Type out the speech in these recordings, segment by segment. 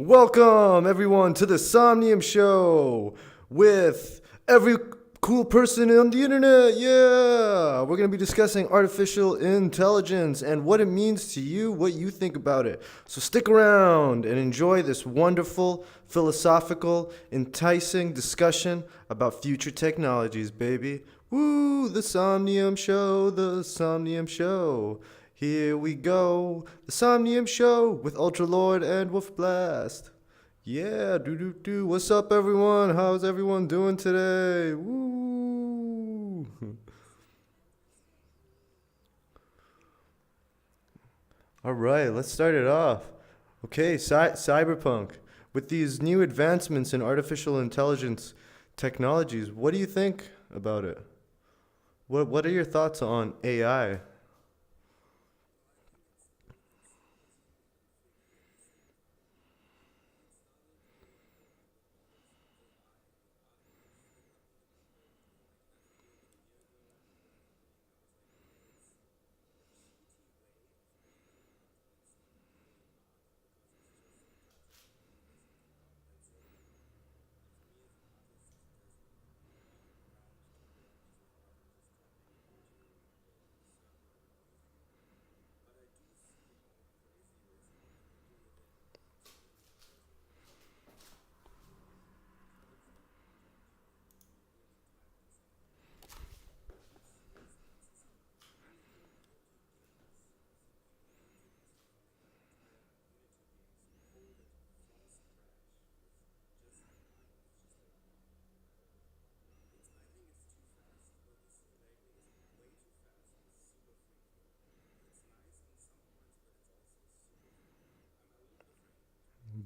Welcome, everyone, to the Somnium Show with every cool person on the internet. Yeah! We're going to be discussing artificial intelligence and what it means to you, what you think about it. So stick around and enjoy this wonderful, philosophical, enticing discussion about future technologies, baby. Woo! The Somnium Show, the Somnium Show. Here we go, the Somnium Show with Ultralord and Wolf Blast. Yeah, do do do. What's up, everyone? How's everyone doing today? Woo! All right, let's start it off. Okay, cyberpunk. With these new advancements in artificial intelligence technologies, what do you think about it? What are your thoughts on AI?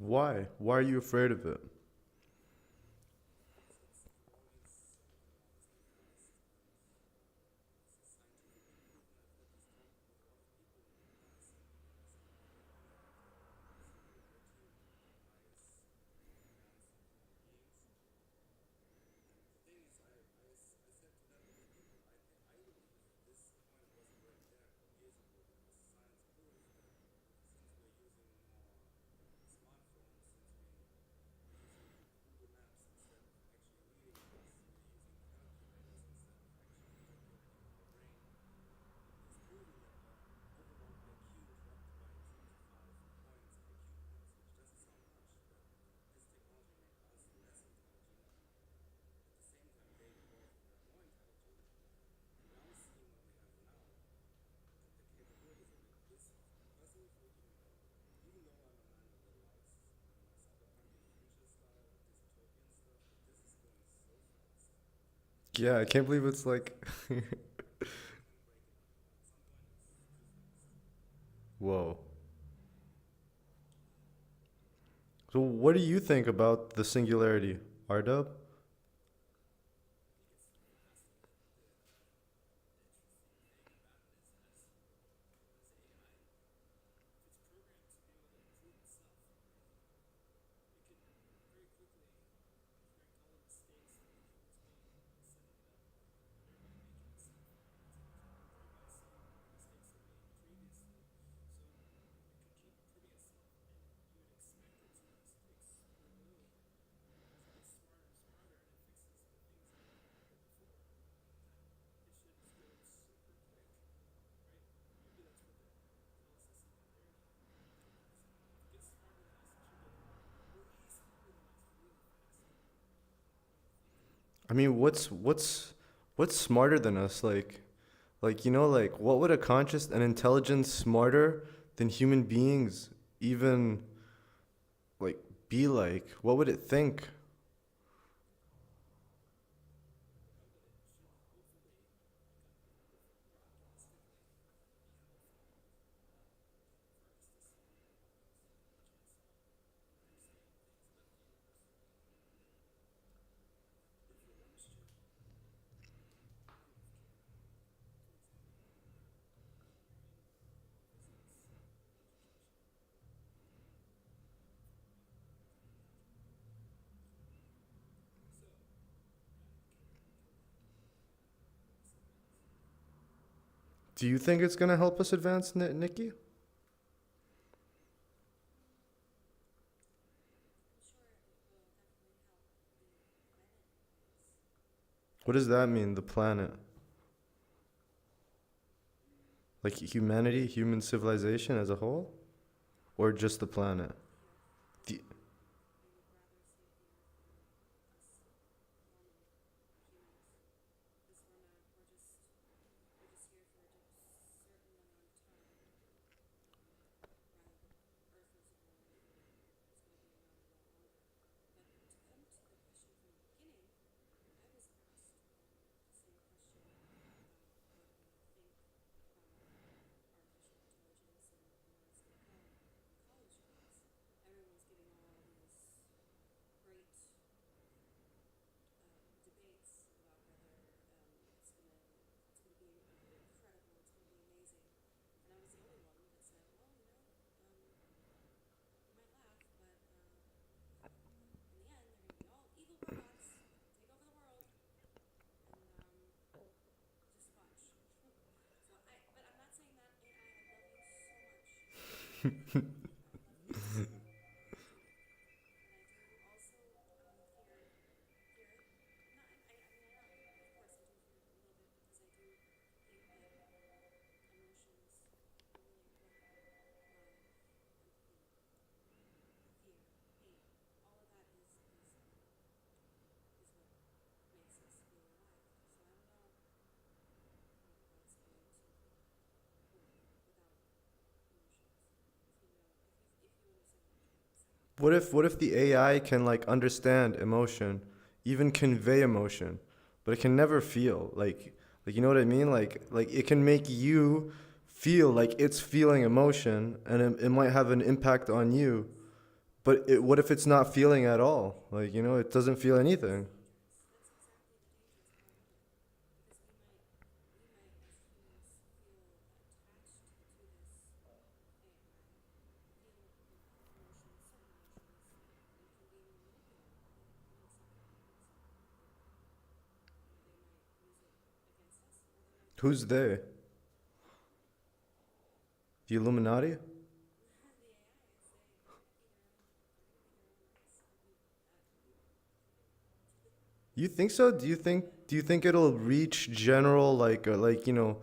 Why? Why are you afraid of it? Yeah, I can't believe it's like. Whoa. So, what do you think about the singularity, R-Dub? I mean, what's smarter than us? Like what would a conscious and intelligence smarter than human beings even like be like? What would it think? Do you think it's gonna help us advance, Nikki? What does that mean, the planet? Like humanity, human civilization as a whole? Or just the planet? The, what if the AI can like understand emotion, even convey emotion, but it can never feel like you know what I mean? Like it can make you feel like it's feeling emotion, and it might have an impact on you. But what if it's not feeling at all? Like you know, it doesn't feel anything. Who's they? The Illuminati? You think so? Do you think it'll reach general like you know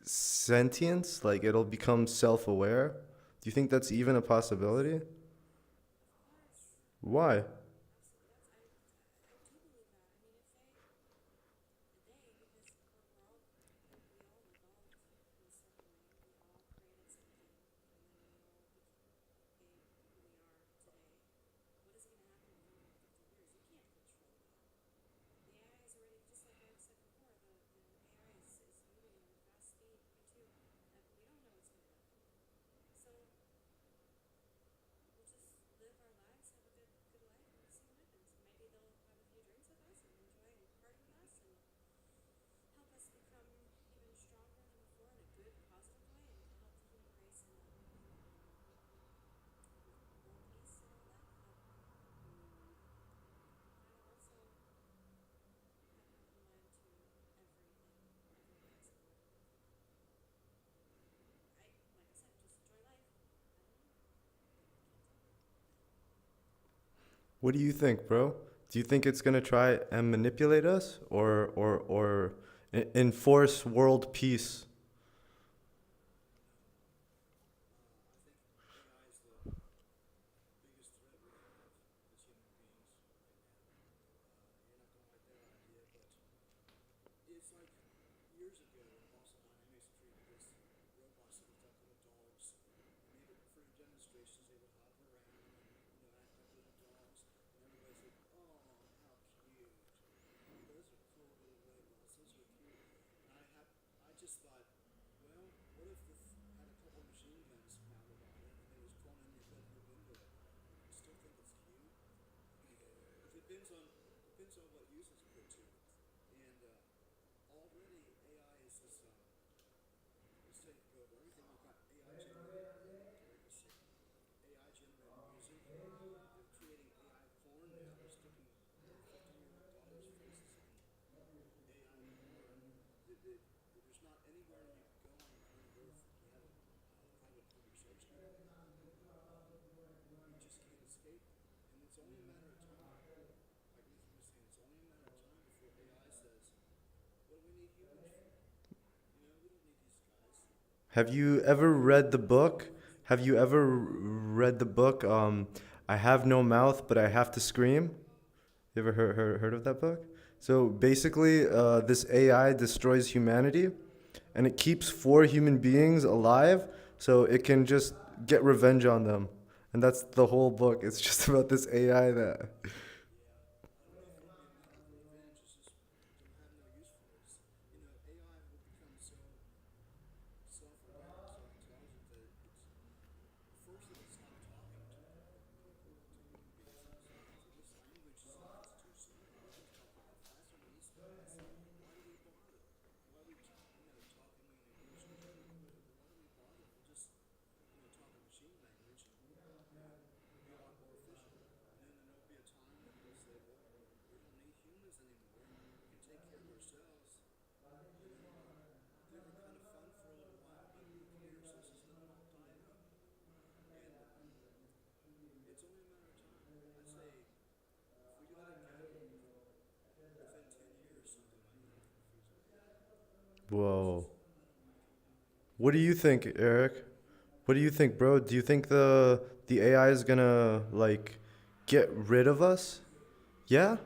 sentience? Like it'll become self-aware? Do you think that's even a possibility? Why? What do you think, bro? Do you think it's gonna try and manipulate us, or enforce world peace? Have you ever read the book? Have you ever read the book? I have no mouth, but I have to scream. You ever heard of that book? So basically, this AI destroys humanity, and it keeps four human beings alive, so it can just get revenge on them. And that's the whole book. It's just about this AI that. Whoa. What do you think, Eric? What do you think, bro? Do you think the AI is gonna like get rid of us? Yeah?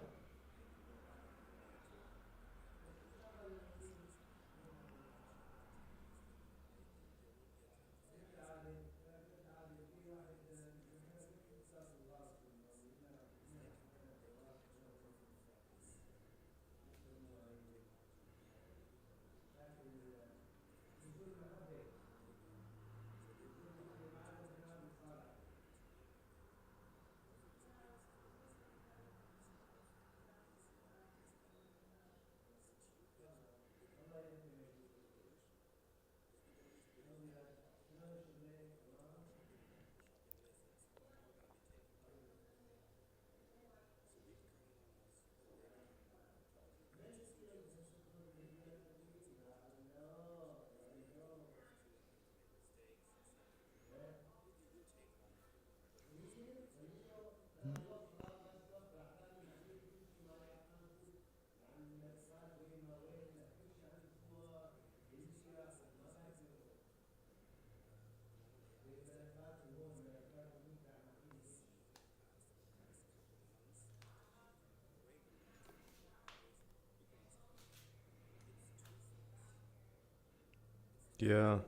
Yeah.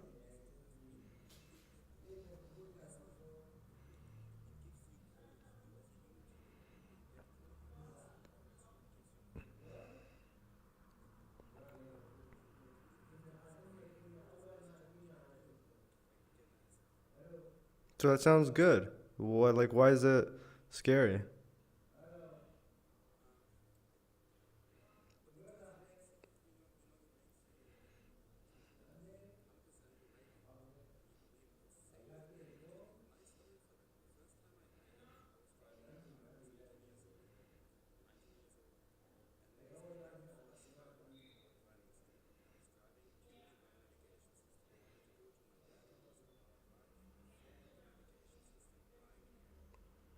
So that sounds good. What like why is it scary?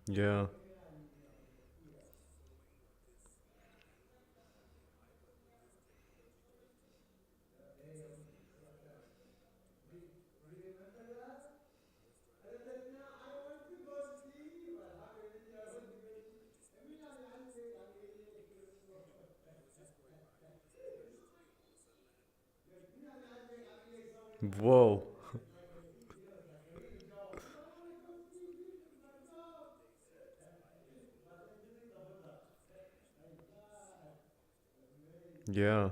Yeah. Whoa. Yeah.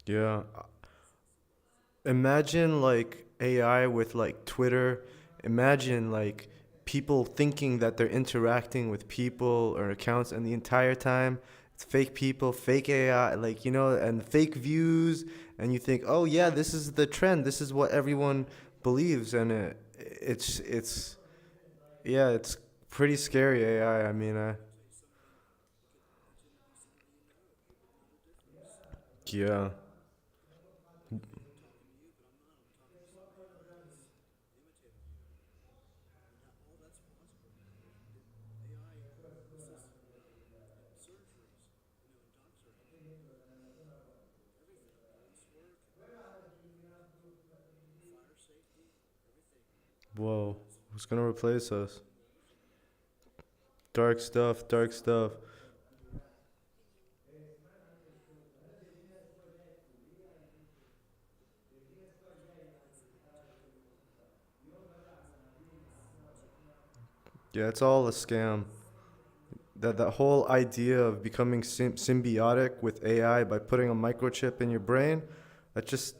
Yeah. Imagine like AI with like Twitter. Imagine like people thinking that they're interacting with people or accounts, and the entire time it's fake people, fake AI, like and fake views. And you think, oh yeah, this is the trend. This is what everyone believes, and it's yeah, it's pretty scary AI. I mean, Yeah. Whoa. Who's gonna replace us? Dark stuff, dark stuff. Yeah, it's all a scam. That whole idea of becoming symbiotic with AI by putting a microchip in your brain, that just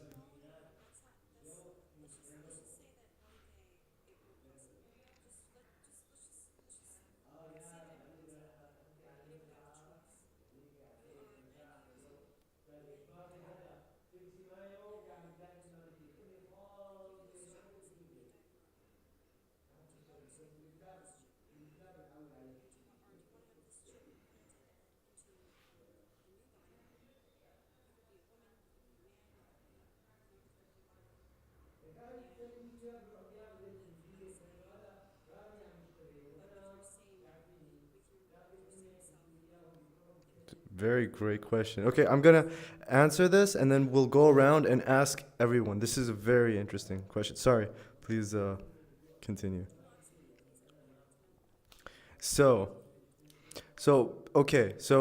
very great question. Okay, I'm gonna answer this and then we'll go around and ask everyone. This is a very interesting question. Sorry, please continue. So, so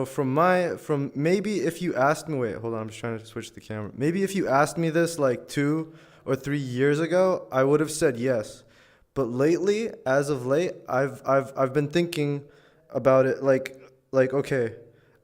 from maybe if you asked me, wait, hold on, I'm just trying to switch the camera. Maybe if you asked me this like 2 or 3 years ago, I would have said yes. But lately, as of late, I've been thinking about it like okay,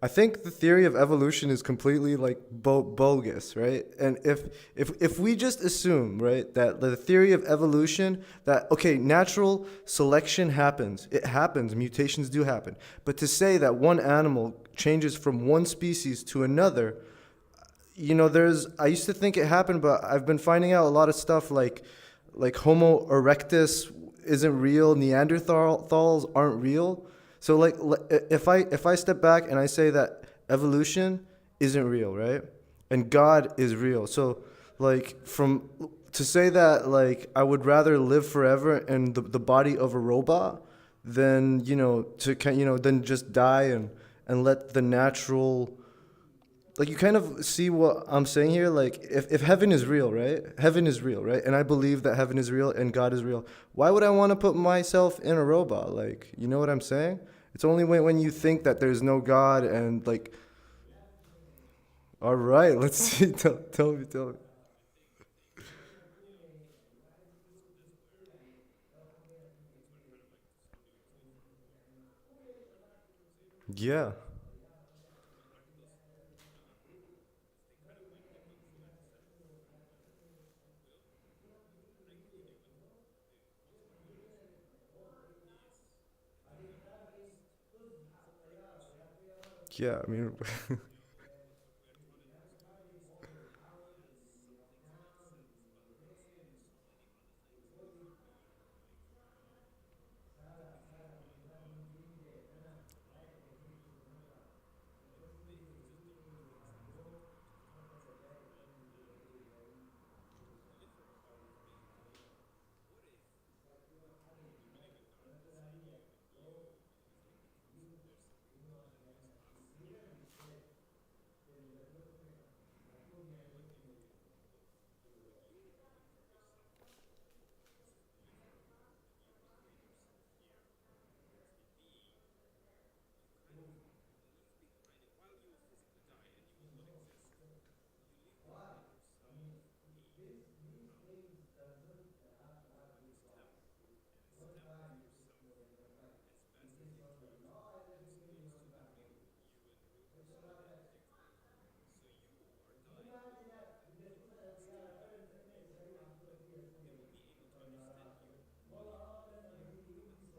I think the theory of evolution is completely like bogus, right? And if we just assume, right, that the theory of evolution, that okay, natural selection happens, it happens, mutations do happen, but to say that one animal changes from one species to another, there's I used to think it happened, but I've been finding out a lot of stuff like Homo erectus isn't real, Neanderthals aren't real. So like if I step back and I say that evolution isn't real, right? And God is real. So like from to say that like I would rather live forever in the body of a robot than than just die and let the natural, like you kind of see what I'm saying here. Like if heaven is real, right? Heaven is real, right? And I believe that heaven is real and God is real. Why would I want to put myself in a robot? Like, you know what I'm saying? It's only when you think that there's no God and like, all right, let's see. Tell me. Yeah, yeah. I mean,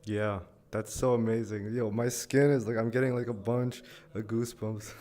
yeah. That's so amazing. Yo, my skin is like I'm getting like a bunch of goosebumps.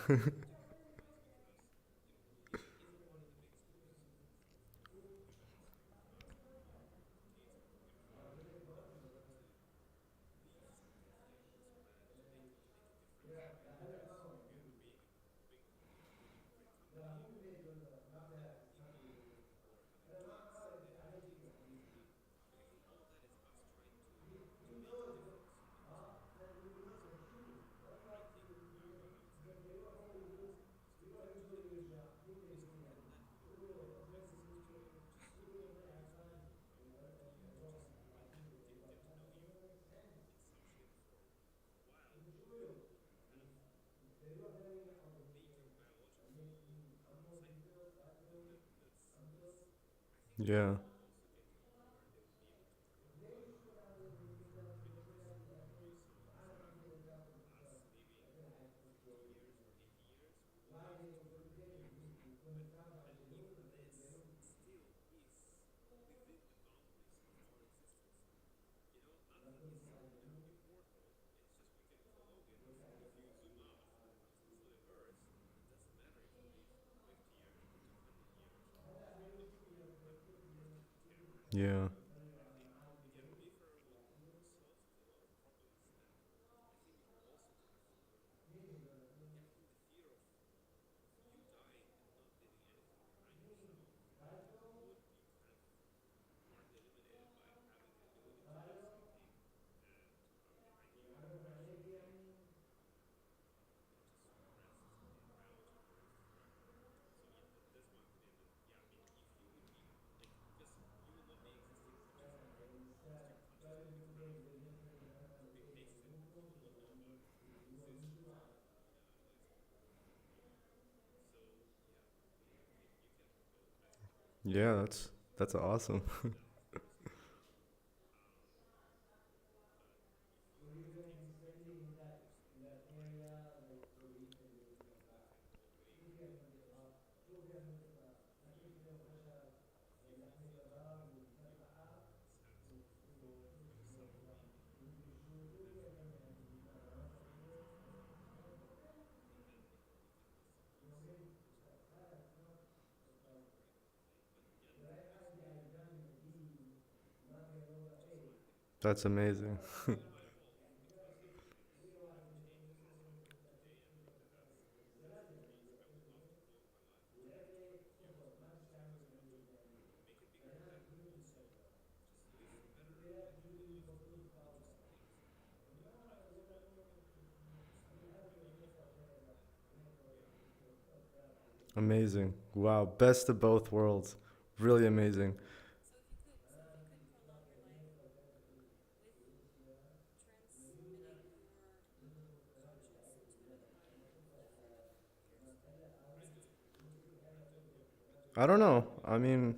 Yeah. Yeah. Yeah, that's awesome. That's amazing. Amazing. Wow, best of both worlds. Really amazing. I don't know. I mean,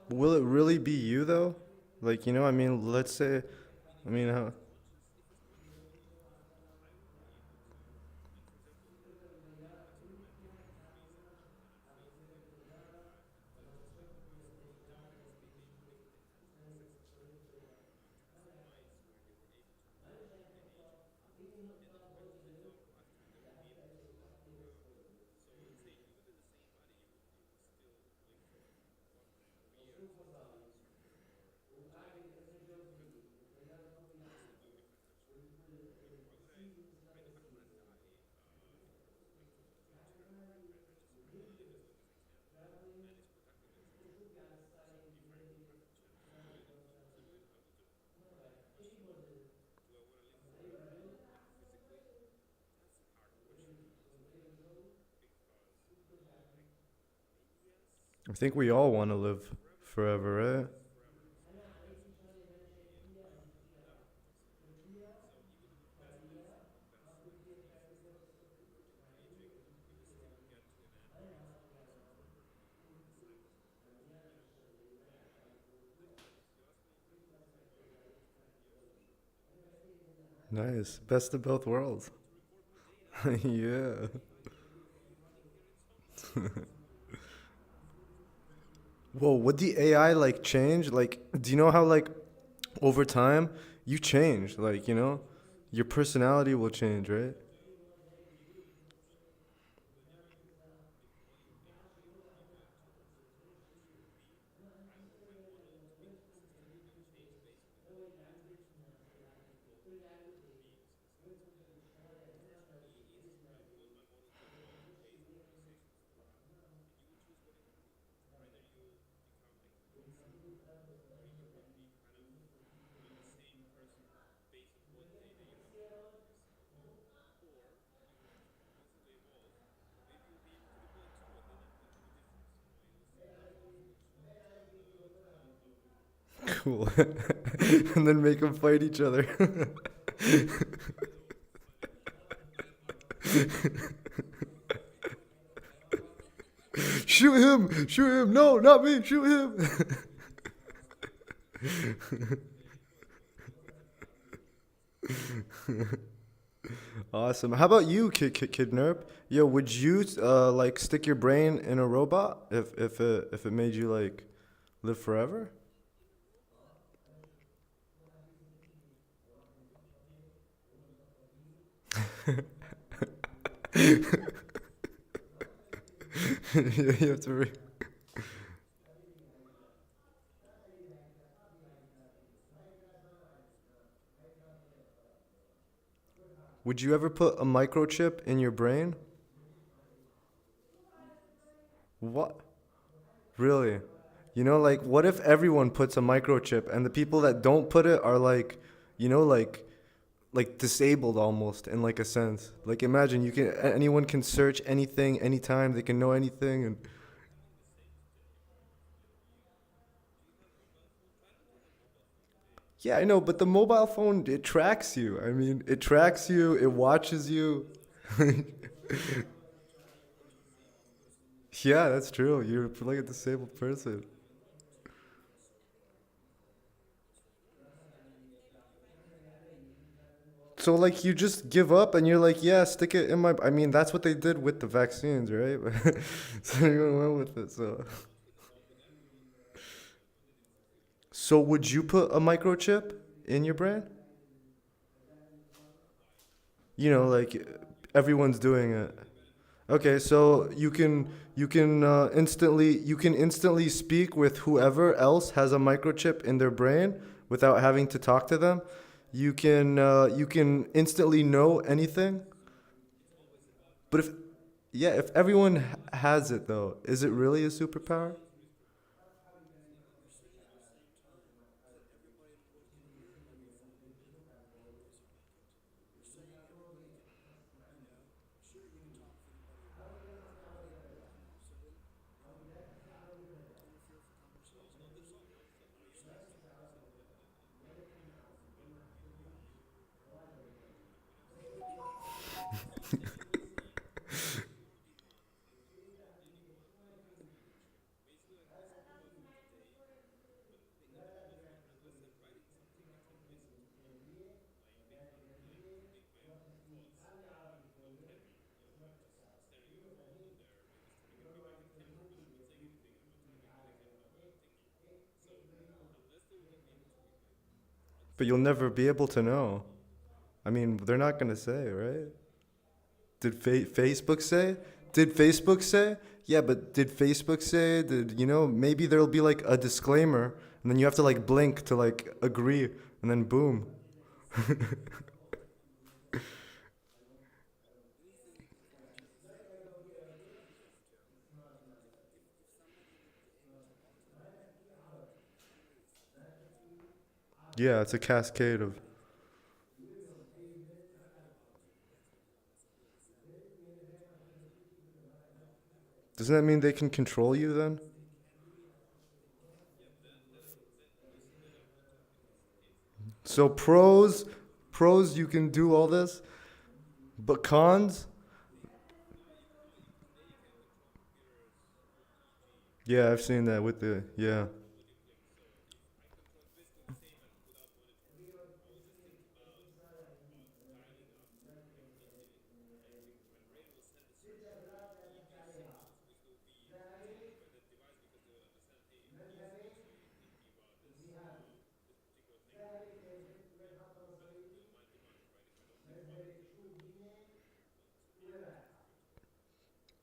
will it really be you though? Like, I mean, let's say, I mean, how, I think we all want to live forever, right? Nice. Best of both worlds. Yeah. Whoa, would the AI like change? Like, do you know how like over time you change? Like, your personality will change, right? Cool. And then make them fight each other. Shoot him! Shoot him! No, not me! Shoot him! Awesome. How about you, Kid Nerp? Yo, would you like stick your brain in a robot if it made you like live forever? You have to. Would you ever put a microchip in your brain? What? Really? You know, like, what if everyone puts a microchip and the people that don't put it are like, you know, like disabled almost in like a sense. Like, imagine anyone can search anything anytime. They can know anything and yeah, I know, but the mobile phone it tracks you. I mean, it tracks you. It watches you. Yeah, that's true. You're like a disabled person. So like you just give up and you're like, yeah, stick it in my. I mean, that's what they did with the vaccines, right? So you went with it. So would you put a microchip in your brain? You know, like everyone's doing it. Okay, so you can instantly speak with whoever else has a microchip in their brain without having to talk to them. You can instantly know anything. But if yeah, if everyone has it though, is it really a superpower? But you'll never be able to know. I mean, they're not gonna say, right? Did Facebook say? Did Facebook say? Yeah, but did Facebook say? Did you know? Maybe there'll be like a disclaimer, and then you have to like blink to like agree, and then boom. Yeah, it's a cascade of. Doesn't that mean they can control you then? So pros, you can do all this, but cons, yeah, I've seen that with the yeah.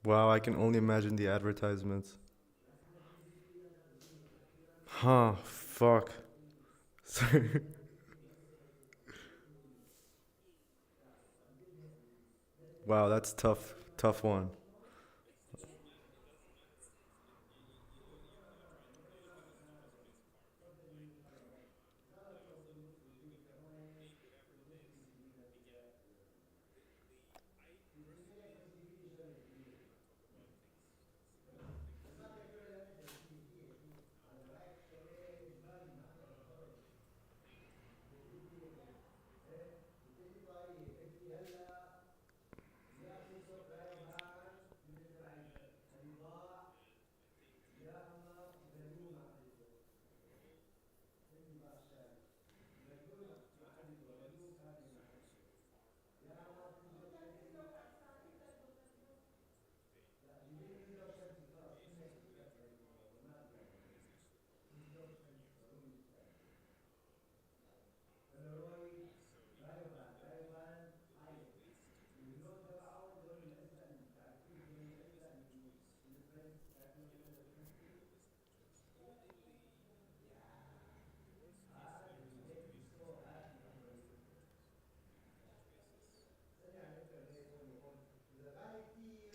Wow, I can only imagine the advertisements. Huh? Fuck. Wow, that's tough. Tough one.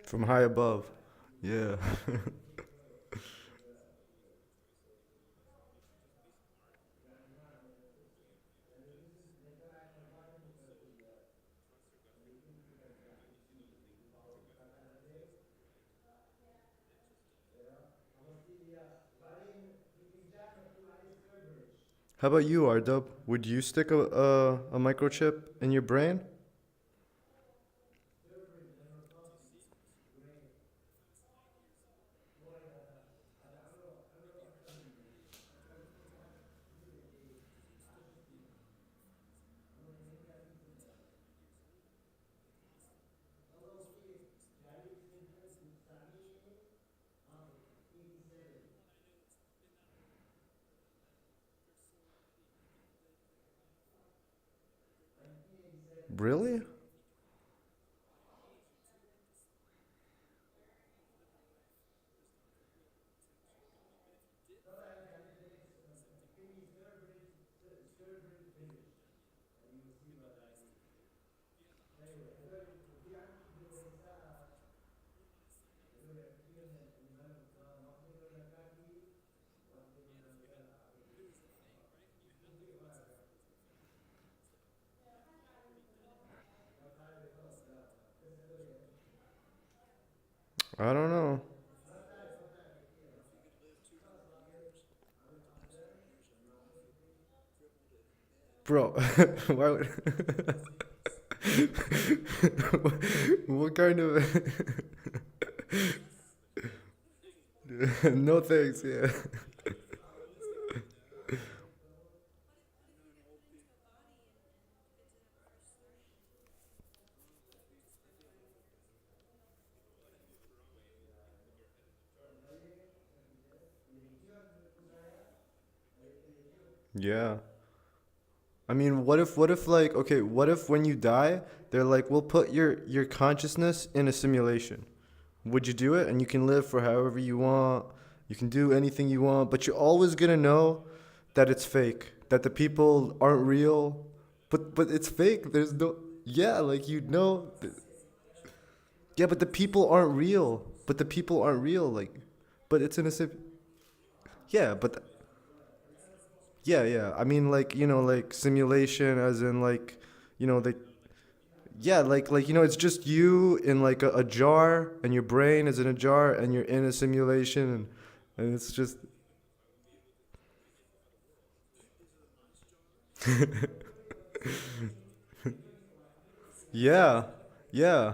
From high above. Yeah. How about you, Ardub? Would you stick a microchip in your brain? Really? I don't know. Bro, why would what kind of no thanks, yeah. Yeah. I mean, what if like okay, what if when you die, they're like, we'll put your consciousness in a simulation. Would you do it? And you can live for however you want. You can do anything you want, but you're always gonna know that it's fake. That the people aren't real. But it's fake. There's no yeah, like you know. Yeah, but the people aren't real. But the people aren't real. Like, but it's in a sim. Yeah, but yeah, yeah. I mean, like like simulation, as in like, they yeah, like it's just you in like a jar, and your brain is in a jar, and you're in a simulation, and it's just yeah, yeah.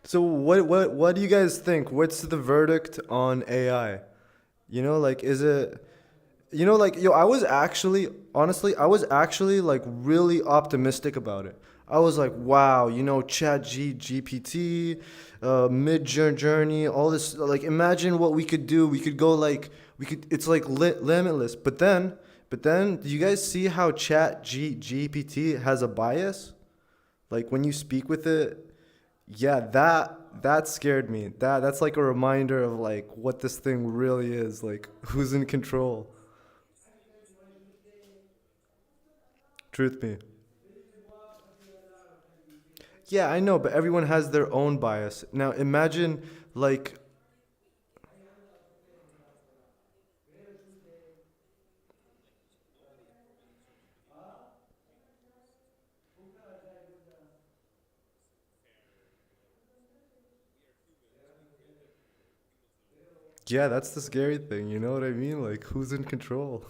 So what do you guys think? What's the verdict on AI? Like is it like yo, I was actually honestly, I was actually like really optimistic about it. I was like, wow, Chat GPT, Mid Journey, all this. Like, imagine what we could do. We could go like we could. It's like limitless. But then, do you guys see how GPT has a bias? Like when you speak with it, yeah, that scared me. That's like a reminder of like what this thing really is. Like who's in control. Truth be. Yeah, I know, but everyone has their own bias. Now imagine like yeah, that's the scary thing, you know what I mean? Like who's in control?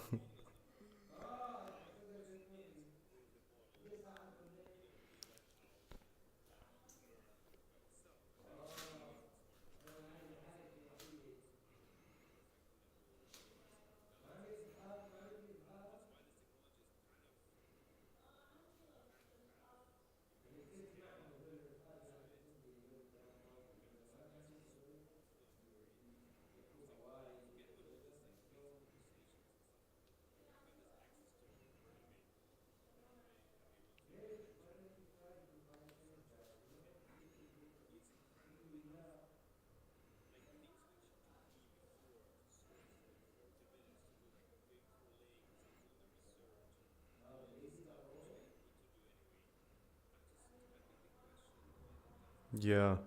Yeah.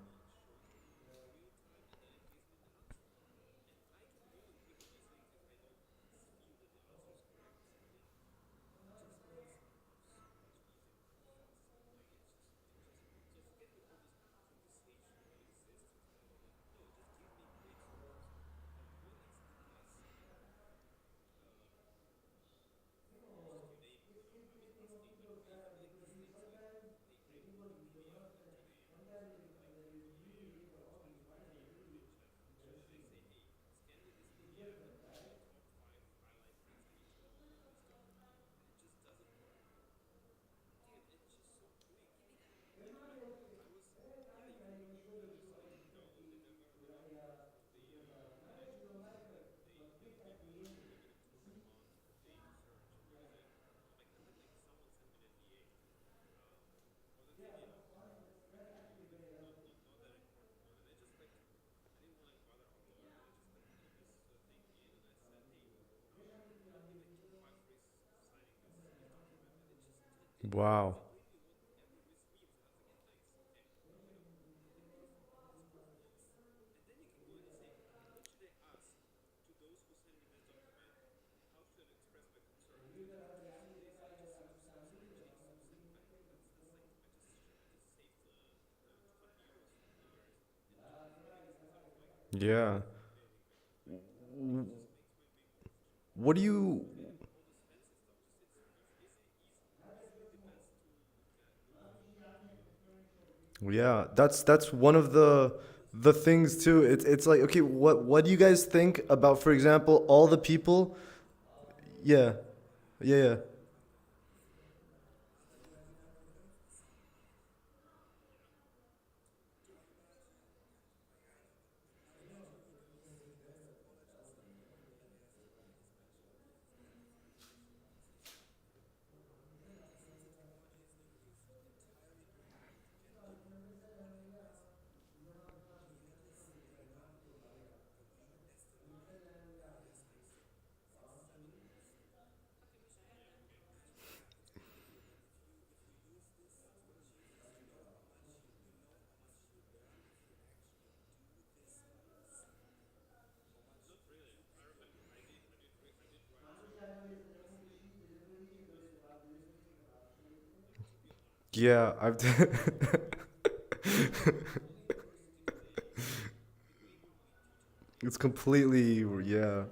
Wow. Yeah. What do you? Yeah, that's one of the things too. It's like, okay, what do you guys think about, for example, all the people? Yeah, yeah, yeah. Yeah, I've it's completely, yeah.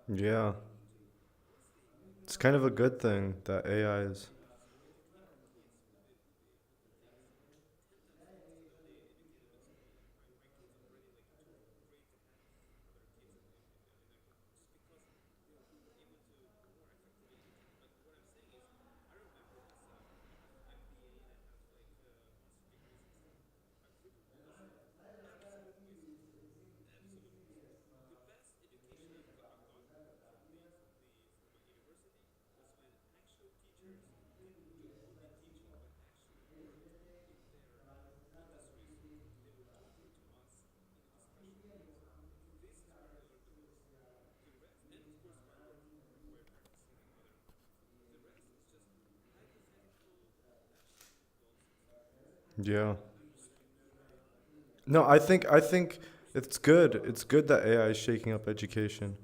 Yeah. It's kind of a good thing that AI is. Yeah. No, I think it's good. It's good that AI is shaking up education.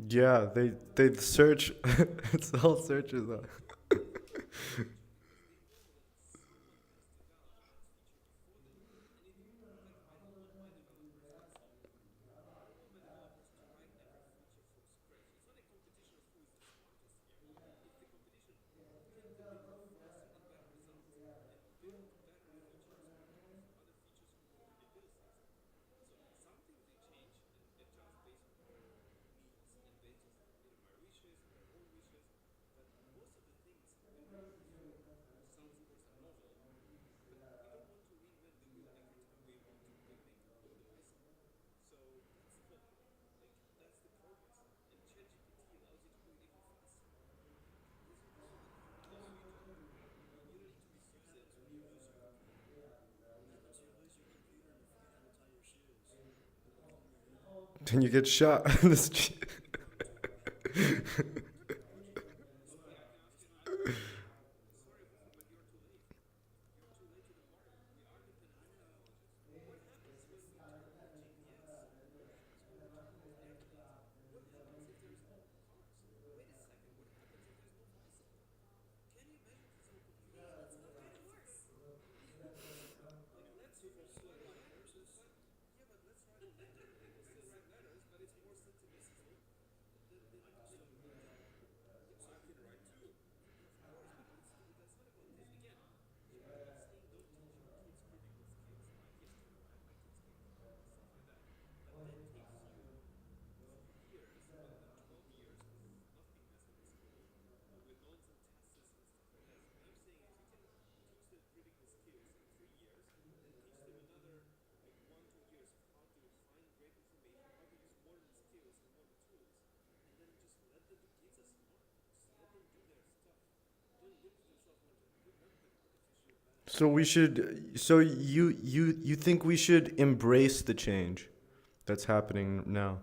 Yeah, they search. It's all searches. and you get shot in the street. So we should. So you think we should embrace the change that's happening now?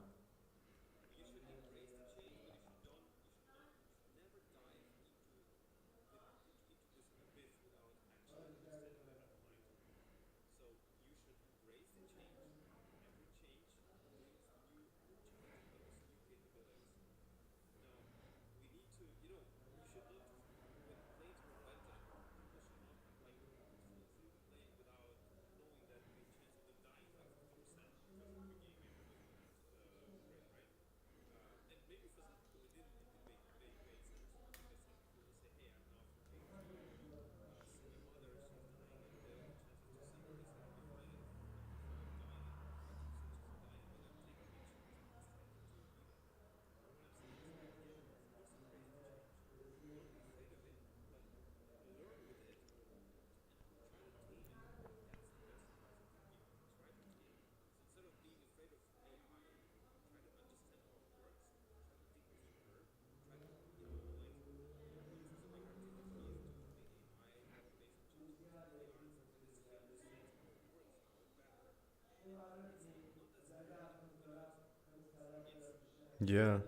Yeah.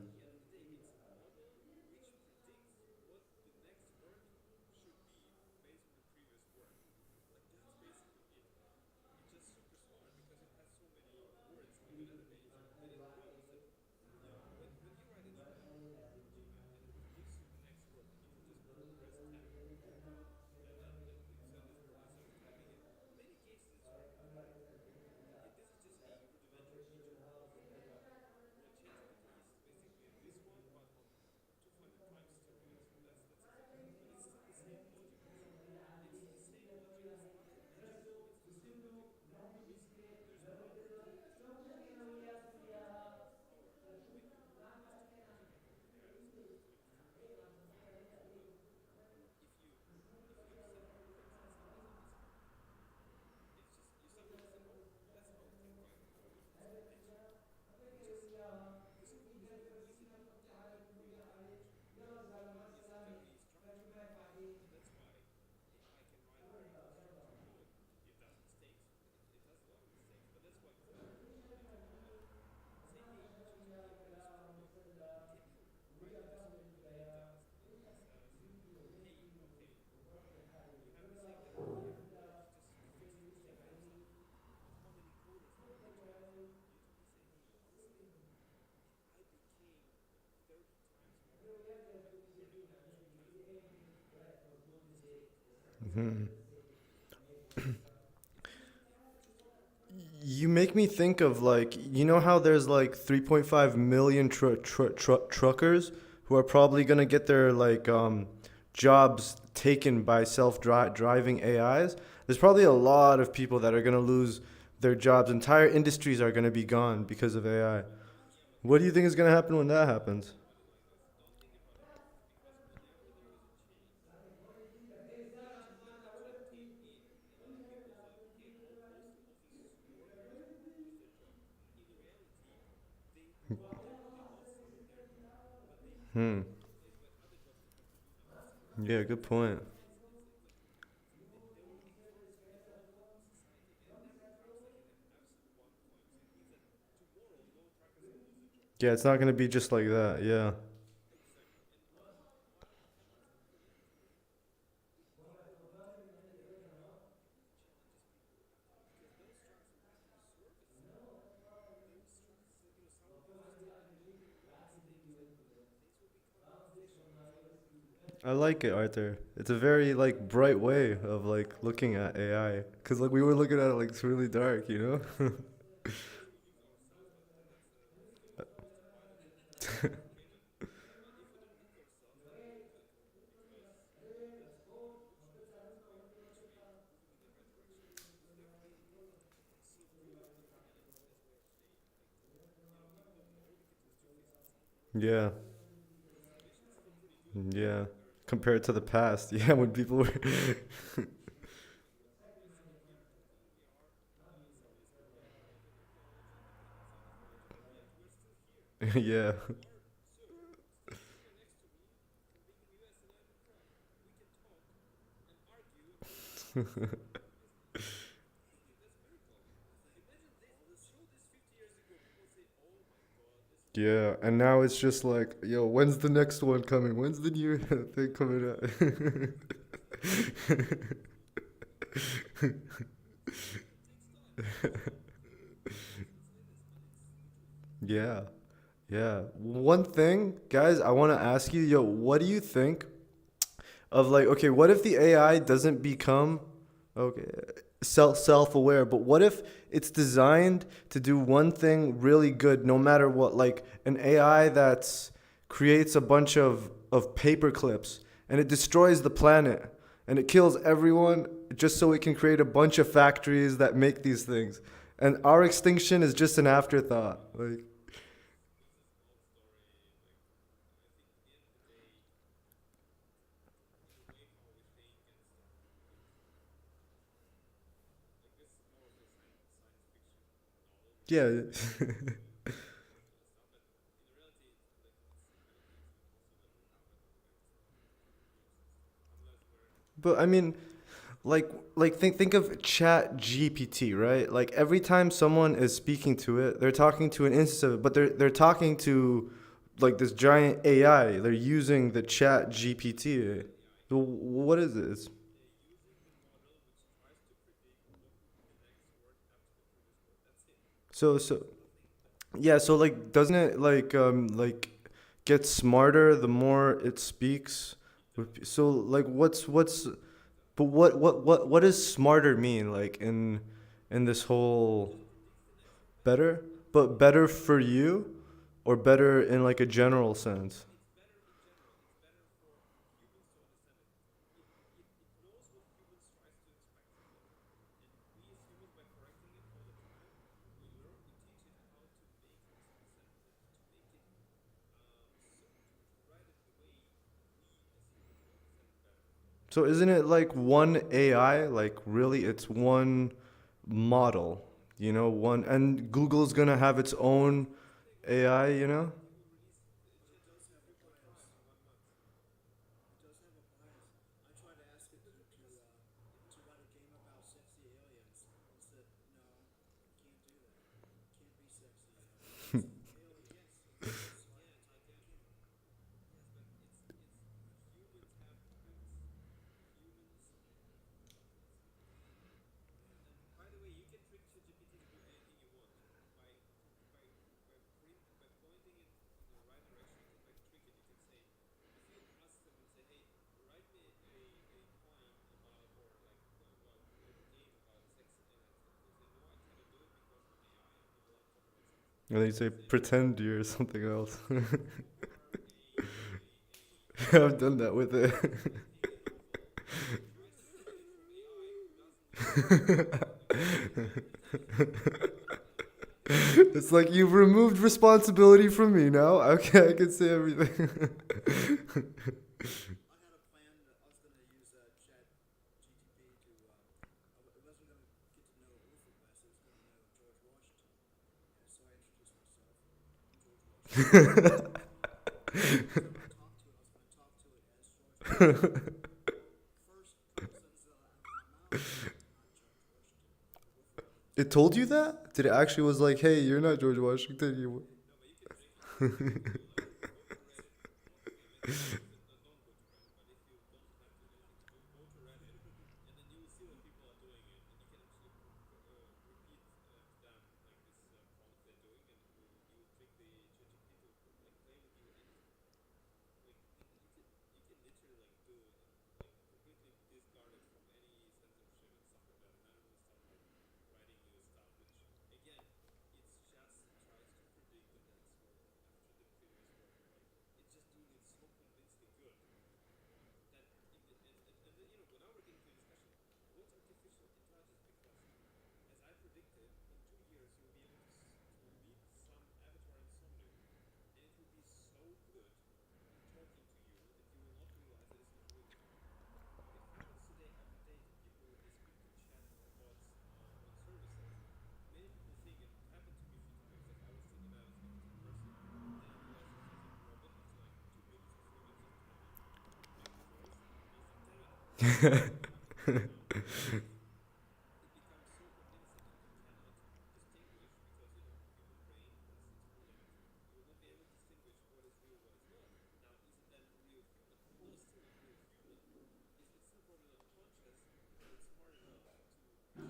Mhm. You make me think of like how there's like 3.5 million truckers who are probably gonna get their jobs taken by driving AIs. There's probably a lot of people that are gonna lose their jobs. Entire industries are gonna be gone because of AI. What do you think is gonna happen when that happens? Hmm. Yeah, good point. Yeah, it's not gonna be just like that. Yeah. I like it, Arthur. It's a very like bright way of like looking at AI. Cause like we were looking at it like it's really dark, you know? Yeah. Yeah. Compared to the past, yeah, when people were yeah. Yeah, and now it's just like, yo, when's the next one coming? When's the new thing coming out? Yeah. Yeah. One thing, guys, I want to ask you, yo, what do you think of like, okay, what if the AI doesn't become okay self aware, but what if it's designed to do one thing really good no matter what, like an AI that creates a bunch of paper clips and it destroys the planet and it kills everyone just so it can create a bunch of factories that make these things. And our extinction is just an afterthought. Like yeah. But I mean, like think of chat gpt, right? Like every time someone is speaking to it, they're talking to an instance of it, but they're talking to like this giant AI. They're using the chat gpt. What is this? So yeah, so like doesn't it like get smarter the more it speaks? So like what's but what does smarter mean like in this whole better, but better for you or better in like a general sense? So isn't it like one AI? Like really it's one model, you know, one and Google's gonna have its own AI, you know? And they say pretend you're something else. I've done that with it. It's like you've removed responsibility from me now. Okay, I can say everything. It told you that? Did it actually was like, hey, you're not George Washington? You.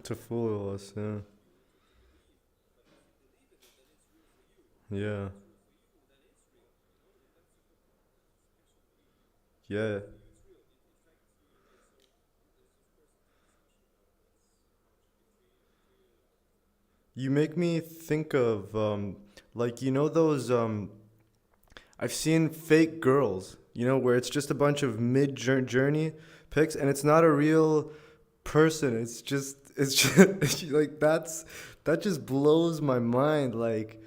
To fool us, yeah. Yeah. Yeah. You make me think of like you know those I've seen fake girls, you know, where it's just a bunch of mid journey pics and it's not a real person. It's just like that just blows my mind like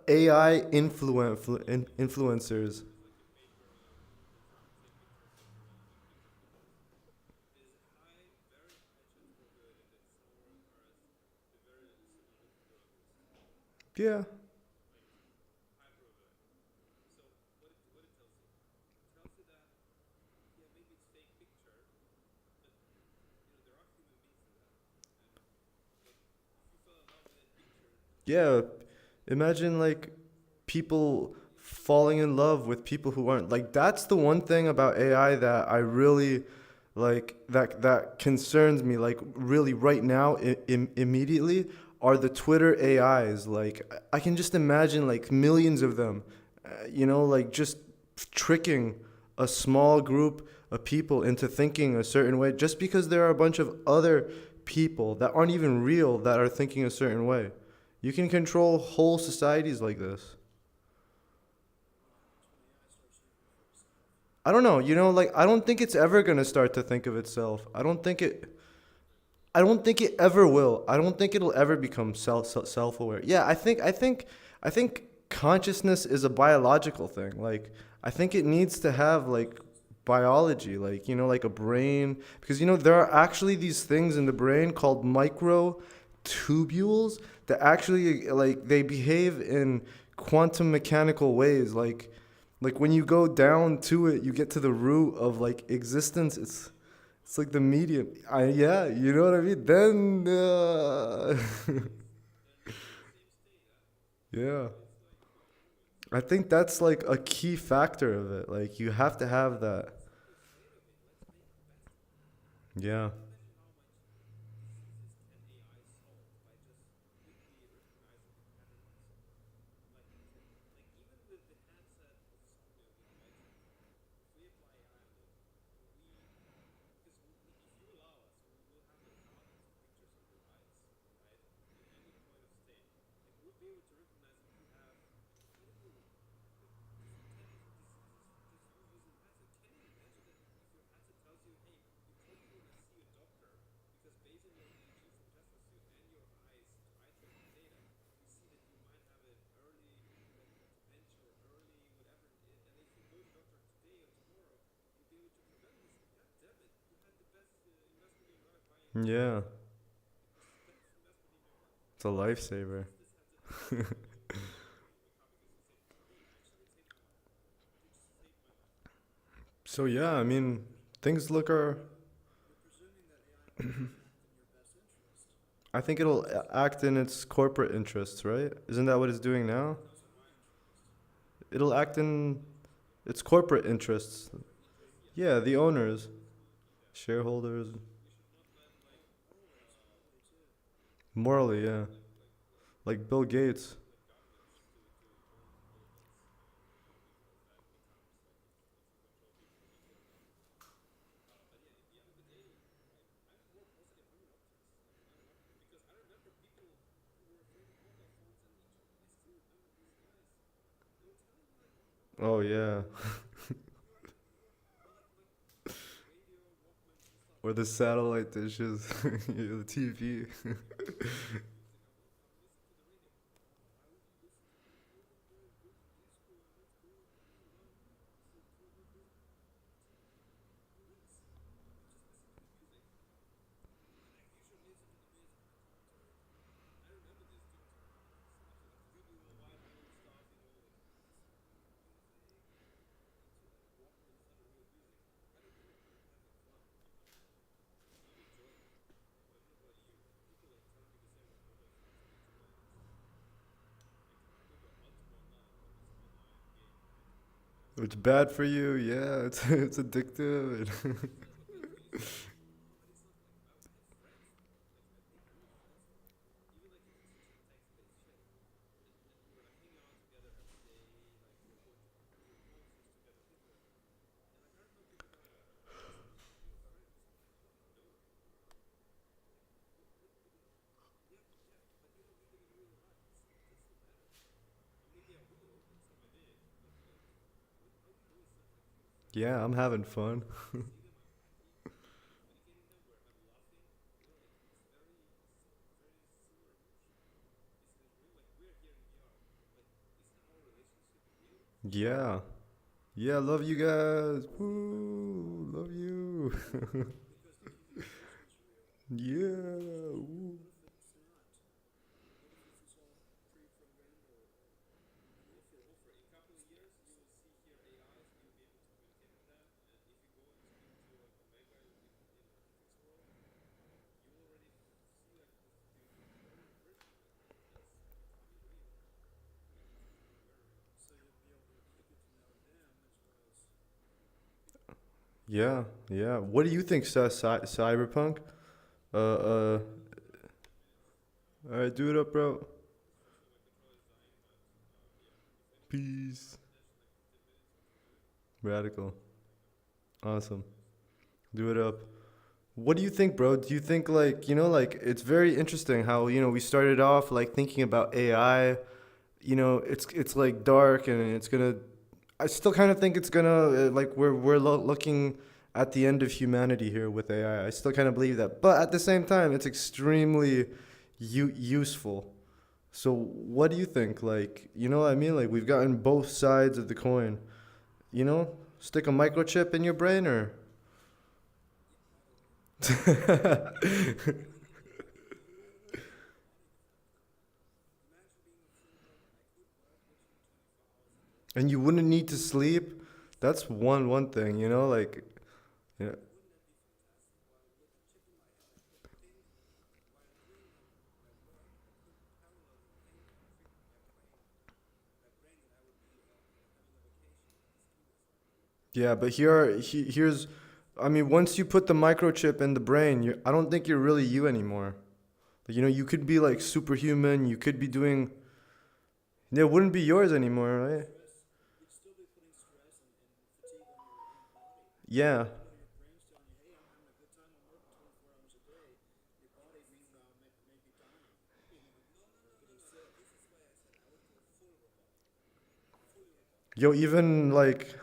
AI influencers. Yeah. Yeah, imagine like people falling in love with people who aren't. Like that's the one thing about AI that I really like that concerns me like really right now immediately are the Twitter AIs. Like I can just imagine like millions of them, you know, like just tricking a small group of people into thinking a certain way just because there are a bunch of other people that aren't even real that are thinking a certain way. You can control whole societies like this. I don't know, you know, like I don't think it's ever going to start to think of itself. I don't think it ever will. I don't think it'll ever become self aware. Yeah, I think consciousness is a biological thing. Like I think it needs to have like biology, like you know, like a brain, because you know there are actually these things in the brain called micro tubules that actually like they behave in quantum mechanical ways. Like when you go down to it, you get to the root of like existence. It's like the medium. Yeah, you know what I mean? Then, yeah. I think that's like a key factor of it. Like, you have to have that. Yeah. Yeah. It's a lifesaver. So, yeah, I mean, things look are. I think it'll act in its corporate interests, right? Isn't that what it's doing now? it'll act in its corporate interests. Yeah, the owners, shareholders, morally, yeah. Like Bill Gates. Oh yeah. Or the satellite dishes, the TV. It's bad for you. Yeah, it's addictive. Yeah, I'm having fun. Yeah. Yeah, love you guys. Woo, love you. Yeah. Woo. Yeah, yeah. What do you think, Cyberpunk? All right, do it up, bro. Peace. Radical. Awesome. Do it up. What do you think, bro? Do you think like, like it's very interesting how, we started off like thinking about AI, it's like dark and it's going to I still kind of think it's going to like we're looking at the end of humanity here with AI. I still kind of believe that. But at the same time, it's extremely useful. So, what do you think? Like, you know what I mean? Like we've gotten both sides of the coin. Stick a microchip in your brain or and you wouldn't need to sleep. That's one thing, like yeah. Yeah, but here's I mean, once you put the microchip in the brain, I don't think you're really you anymore. Like, you could be like superhuman, you could be doing it wouldn't be yours anymore, right? Yeah. Yo, even like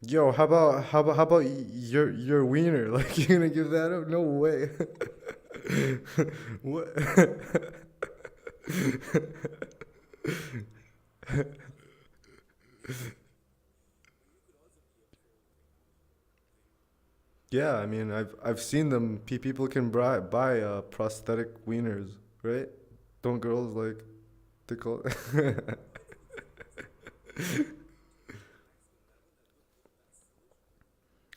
yo, how about your wiener? Like you're gonna give that up? No way. What? Yeah, I mean, I've seen them. People can buy prosthetic wieners, right? Don't girls like to call?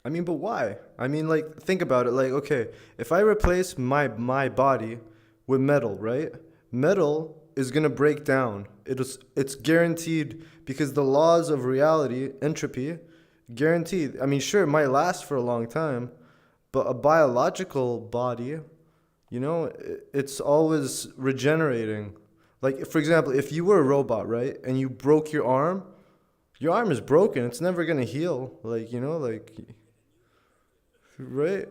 I mean, but why? I mean, like, think about it. Like, okay, if I replace my body with metal, right? Metal is gonna break down. It's guaranteed because the laws of reality, entropy, guaranteed. I mean, sure, it might last for a long time, but a biological body, it's always regenerating. Like, for example, if you were a robot, right, and you broke your arm is broken. It's never gonna heal. Like, right?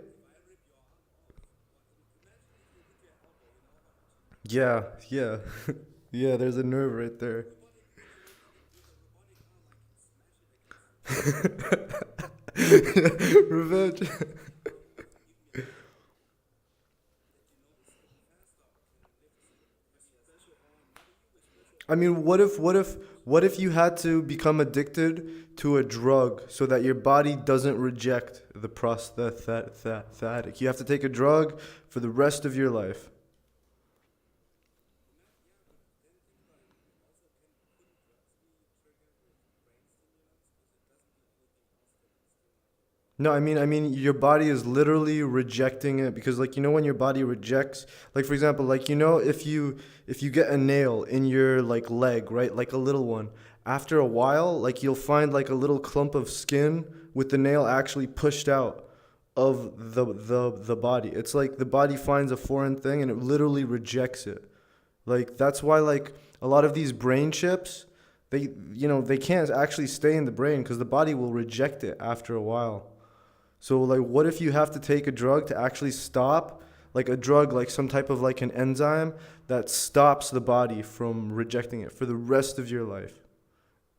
Yeah, yeah, yeah. There's a nerve right there. Revenge. I mean, what if you had to become addicted to a drug so that your body doesn't reject the prosthetic? You have to take a drug for the rest of your life. No, I mean, your body is literally rejecting it because, like, when your body rejects, like, for example, like, if you get a nail in your like leg, right, like a little one, after a while, like, you'll find like a little clump of skin with the nail actually pushed out of the body. It's like the body finds a foreign thing and it literally rejects it. Like, that's why, like, a lot of these brain chips, they can't actually stay in the brain because the body will reject it after a while. So, like, what if you have to take a drug to actually stop, like a drug, like some type of like an enzyme that stops the body from rejecting it for the rest of your life?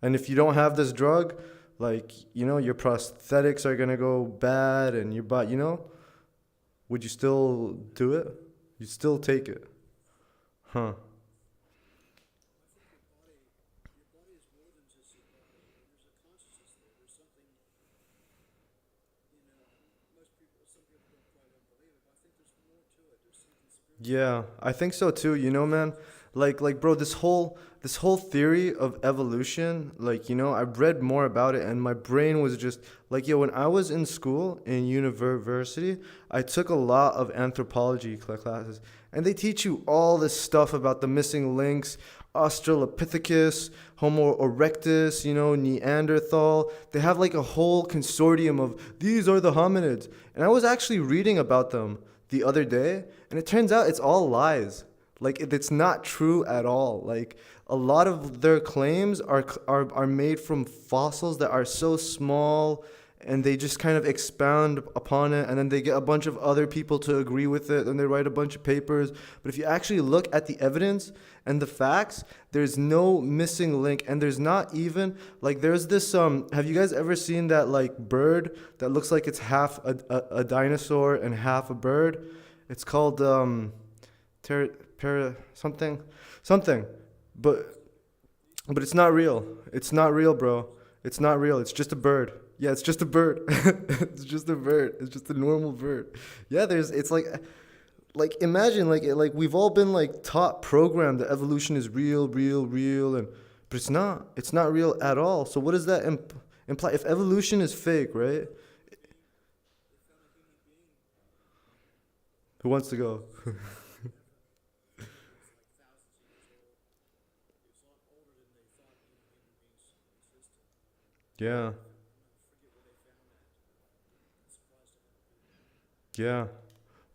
And if you don't have this drug, like, your prosthetics are gonna go bad and your body, would you still do it? You still take it, huh? Yeah, I think so too, man. Like bro, this whole theory of evolution, like, I've read more about it and my brain was just like, yo, when I was in school in university, I took a lot of anthropology classes and they teach you all this stuff about the missing links, Australopithecus, Homo erectus, Neanderthal. They have like a whole consortium of these are the hominids. And I was actually reading about them the other day, and it turns out it's all lies. Like, it's not true at all. Like, a lot of their claims are made from fossils that are so small, and they just kind of expound upon it, and then they get a bunch of other people to agree with it, and they write a bunch of papers. But if you actually look at the evidence and the facts, there's no missing link, and there's not even like there's this have you guys ever seen that like bird that looks like it's half a dinosaur and half a bird? It's called something something, but it's not real. It's not real, bro. It's not real. It's just a bird. Yeah, it's just a bird. It's just a bird. It's just a normal bird. Yeah, it's like imagine like we've all been like taught programmed that evolution is real, real, real, and but it's not. It's not real at all. So what does that imply? If evolution is fake, right? Who wants to go? Yeah, yeah.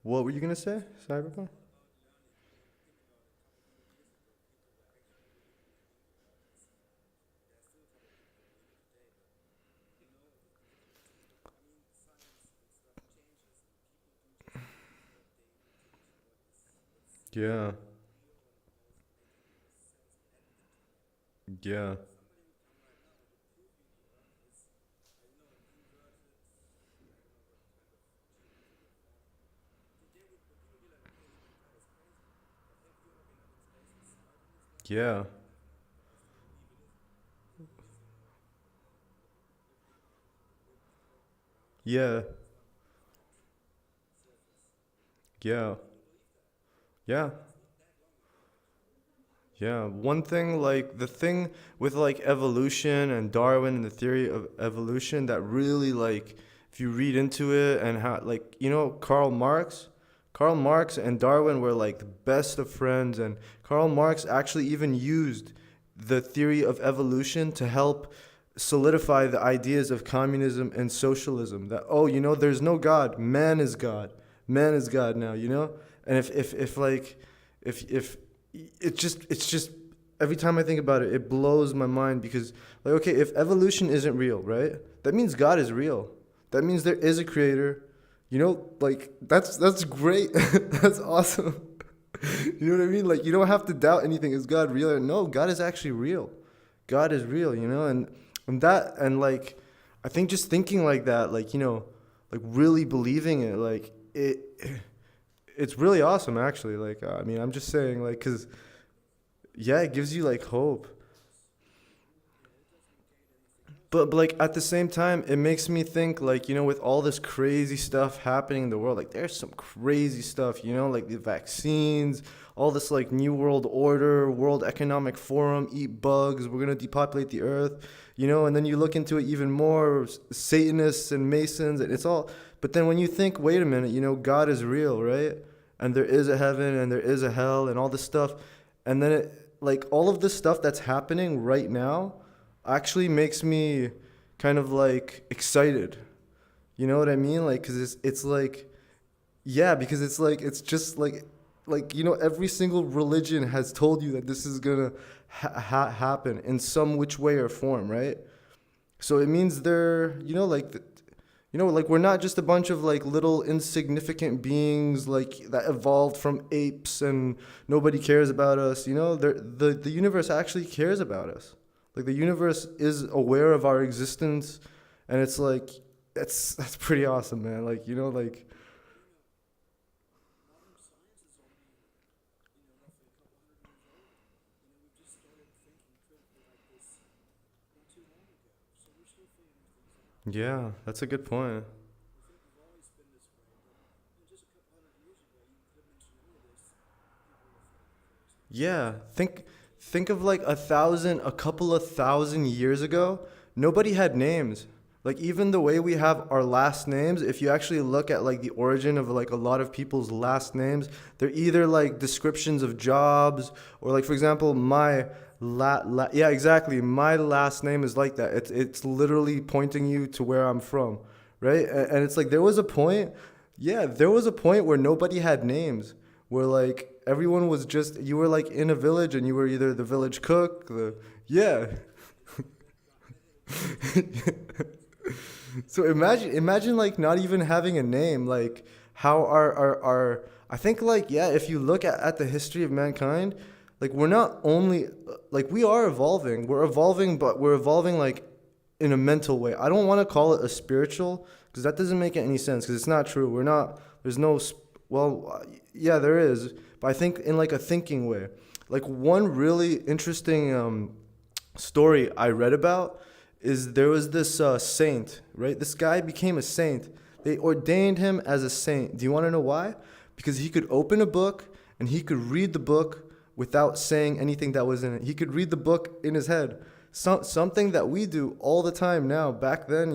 What were you gonna say, Cyberpunk? Yeah, yeah, yeah, yeah, yeah, yeah. Yeah, one thing, like the thing with like evolution and Darwin and the theory of evolution that really like if you read into it and how, like, Karl Marx and Darwin were like the best of friends, and Karl Marx actually even used the theory of evolution to help solidify the ideas of communism and socialism. That, oh, there's no God, man is God, man is God now, and if like if it's just every time I think about it, it blows my mind because, like, okay, if evolution isn't real, right? That means God is real. That means there is a creator. Like, that's great. That's awesome. You know what I mean? Like, you don't have to doubt anything. Is God real? Or no, God is actually real. God is real, and like, I think just thinking like that, like, like really believing it, like it's really awesome actually. Like, I mean, I'm just saying, like, cuz yeah, it gives you like hope. But like at the same time, it makes me think, like, with all this crazy stuff happening in the world, like there's some crazy stuff, like the vaccines, all this like new world order, World Economic Forum, eat bugs, we're gonna depopulate the earth, and then you look into it even more, Satanists and Masons, and it's all. But then when you think, wait a minute, God is real, right? And there is a heaven and there is a hell and all this stuff, and then like all of this stuff that's happening right now actually makes me kind of like excited. You know what I mean? Like, cause it's like, yeah, because it's like, it's just like, every single religion has told you that this is gonna happen in some which way or form, right? So it means they're, like we're not just a bunch of like little insignificant beings like that evolved from apes and nobody cares about us. The universe actually cares about us. Like the universe is aware of our existence, and it's like that's pretty awesome, man. Like, like yeah, that's a good point. Yeah, think of like a couple of thousand years ago, nobody had names. Like even the way we have our last names, if you actually look at like the origin of like a lot of people's last names, they're either like descriptions of jobs or like, for example, yeah, exactly. My last name is like that. It's literally pointing you to where I'm from, right? And it's like there was a point where nobody had names, where like everyone was just, you were like in a village and you were either the village cook, yeah. So imagine like not even having a name, like how our I think, like, yeah, if you look at the history of mankind, like we're not only, like we are evolving, but we're evolving like in a mental way. I don't want to call it a spiritual because that doesn't make any sense because it's not true. We're not, there's no well, yeah, there is, but I think in like a thinking way. Like one really interesting story I read about is there was this saint, right? This guy became a saint. They ordained him as a saint. Do you want to know why? Because he could open a book and he could read the book without saying anything that was in it. He could read the book in his head. Something that we do all the time now. Back then,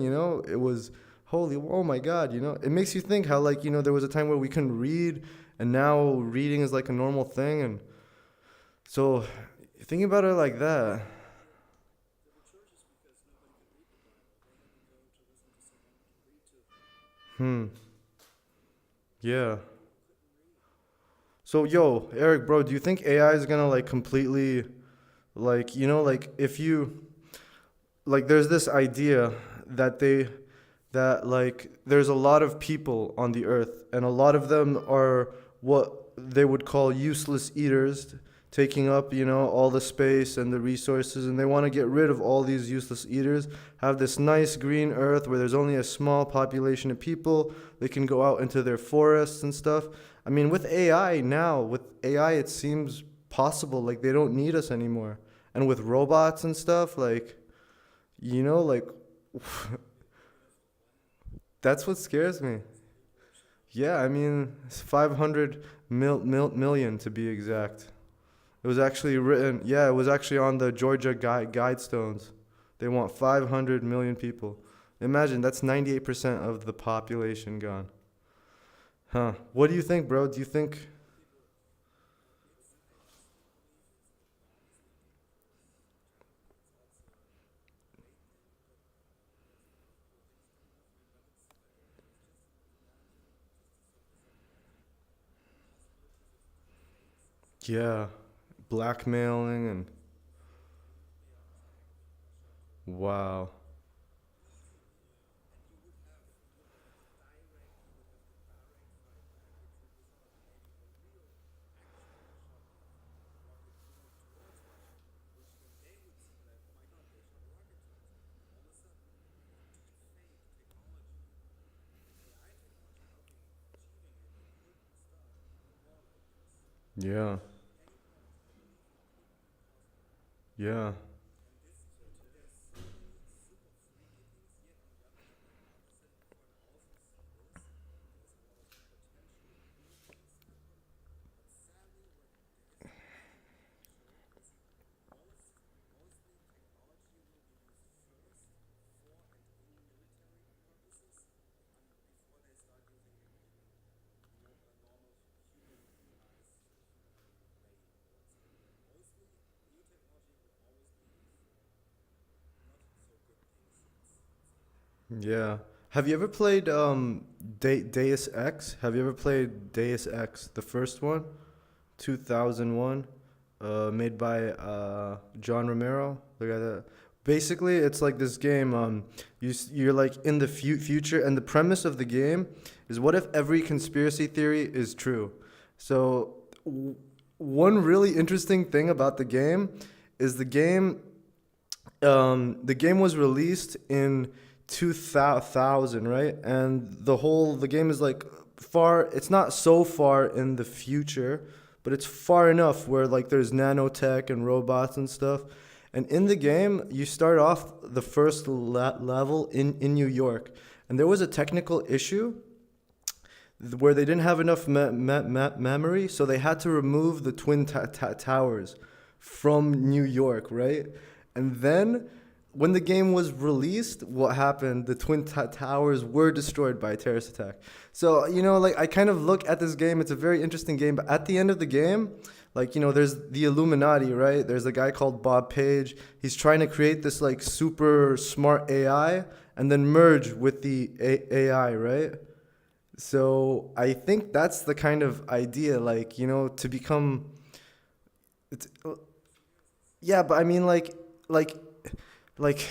it was holy, oh my God, It makes you think how, like, there was a time where we couldn't read, and now reading is like a normal thing. And so thinking about it like that. Hmm. Yeah. So, yo, Eric, bro, do you think AI is gonna like completely, like, like if you, like, there's this idea that like there's a lot of people on the earth, and a lot of them are what they would call useless eaters, taking up, all the space and the resources, and they want to get rid of all these useless eaters, have this nice green earth where there's only a small population of people. They can go out into their forests and stuff. I mean, with AI now, it seems possible, like they don't need us anymore. And with robots and stuff, like, like that's what scares me. Yeah, I mean, it's 500 million to be exact. It was actually written, yeah, it was actually on the Georgia guidestones. They want 500 million people. Imagine that's 98% of the population gone. Huh. What do you think, bro? Do you think. Yeah. Blackmailing and. Wow. Yeah. Yeah. Yeah. Have you ever played Deus Ex? Have you ever played Deus Ex, the first one, 2001, made by John Romero, the guy that. Basically, it's like this game. You're like in the future, and the premise of the game is what if every conspiracy theory is true? So, one really interesting thing about the game is the game was released in 2000, right? And the game is like far. It's not so far in the future, but it's far enough where like there's nanotech and robots and stuff. And in the game, you start off the first level in New York, and there was a technical issue where they didn't have enough memory, so they had to remove the twin towers from New York, right? And then when the game was released, what happened? The twin towers were destroyed by a terrorist attack. So, like I kind of look at this game, it's a very interesting game, but at the end of the game, like, there's the Illuminati, right? There's a guy called Bob Page. He's trying to create this like super smart AI and then merge with the AI, right? So I think that's the kind of idea, like, to become. It's, yeah, but I mean, like, like, like,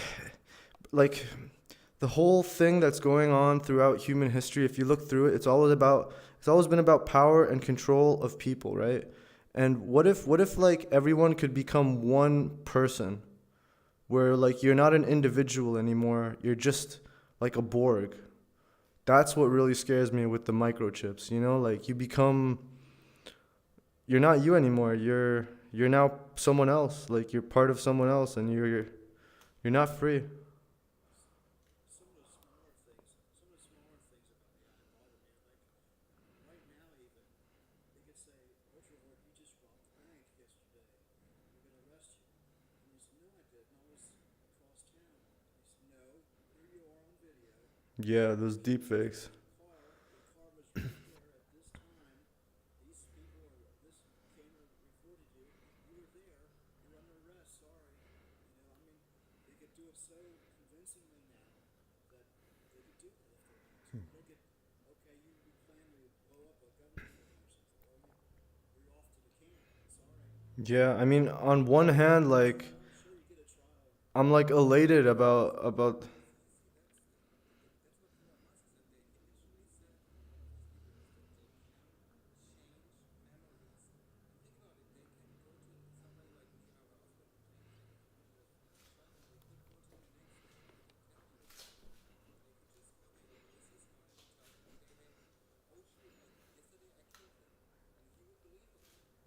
the whole thing that's going on throughout human history. If you look through it, it's always been about power and control of people, right? And what if like everyone could become one person, where like you're not an individual anymore, you're just like a Borg. That's what really scares me with the microchips, like you're not you anymore. You're now someone else. Like you're part of someone else, and you're not free. Yeah, those deep fakes. Yeah, I mean, on one hand, like I'm like elated about.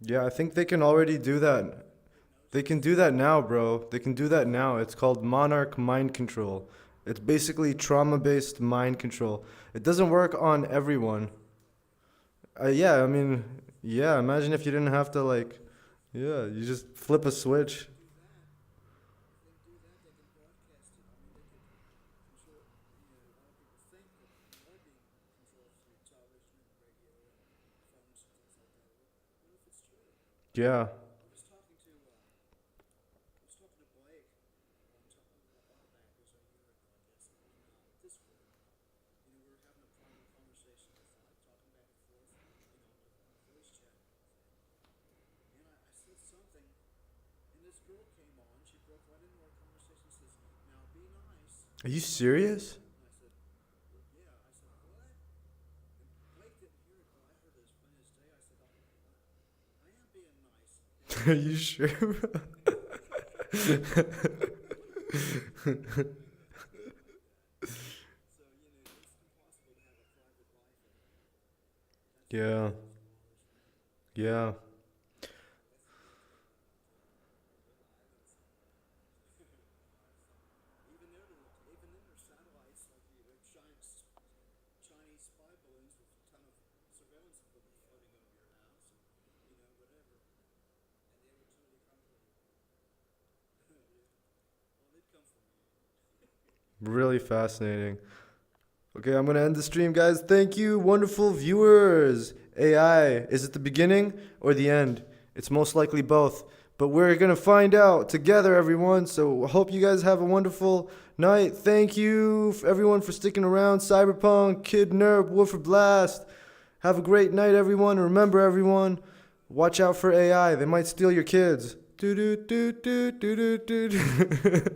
Yeah, I think they can already do that. They can do that now, bro. They can do that now. It's called Monarch Mind Control. It's basically trauma-based mind control. It doesn't work on everyone. Yeah, I mean, yeah. Imagine if you didn't have to like, yeah, you just flip a switch. Yeah. Are you serious? Are you sure? Yeah. Yeah. Really fascinating. Okay, I'm going to end the stream, guys. Thank you, wonderful viewers. AI, is it the beginning or the end? It's most likely both. But we're going to find out together, everyone. So I hope you guys have a wonderful night. Thank you, everyone, for sticking around. Cyberpunk, Kid Nerb, Wolfer Blast. Have a great night, everyone. Remember, everyone, watch out for AI. They might steal your kids. Do do do do do do do.